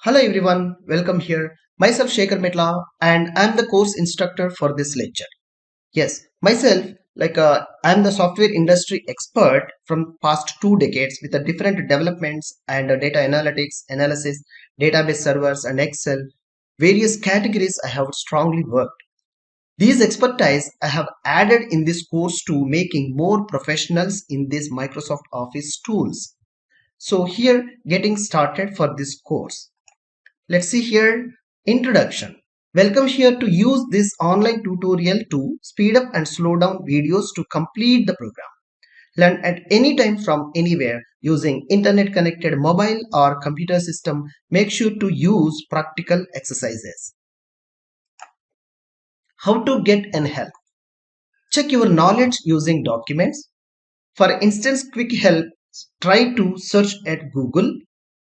Hello everyone, welcome here. Myself Shekhar Metla and I'm the course instructor for this lecture. Yes, myself I'm the software industry expert from past 2 decades with the different developments and data analytics, analysis, database servers and Excel, various categories I have strongly worked. These expertise I have added in this course to making more professionals in these Microsoft Office tools. So here getting started for this course. Let's see here, introduction. Welcome here to use this online tutorial to speed up and slow down videos to complete the program. Learn at any time from anywhere using internet connected mobile or computer system. Make sure to use practical exercises. How to get and help. Check your knowledge using documents. For instance, quick help, try to search at Google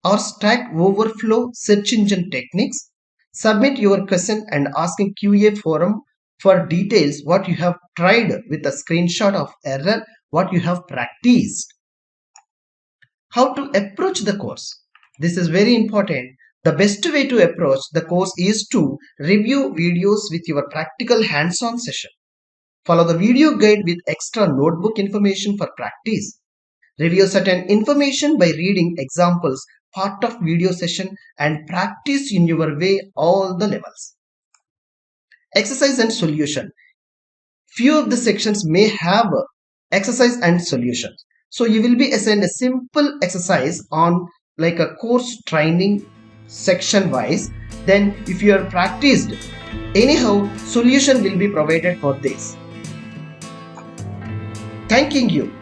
or Stack Overflow search engine techniques. Submit your question and ask in QA forum for details what you have tried with a screenshot of error, what you have practiced. How to approach the course. This is very important. The best way to approach the course is to review videos with your practical hands-on session. Follow the video guide with extra notebook information for practice. Review certain information by reading examples, part of video session and practice in your way all the levels. Exercise and solution. Few of the sections may have exercise and solutions. So you will be assigned a simple exercise on like a course training section wise. Then if you are practiced, anyhow solution will be provided for this. Thanking you.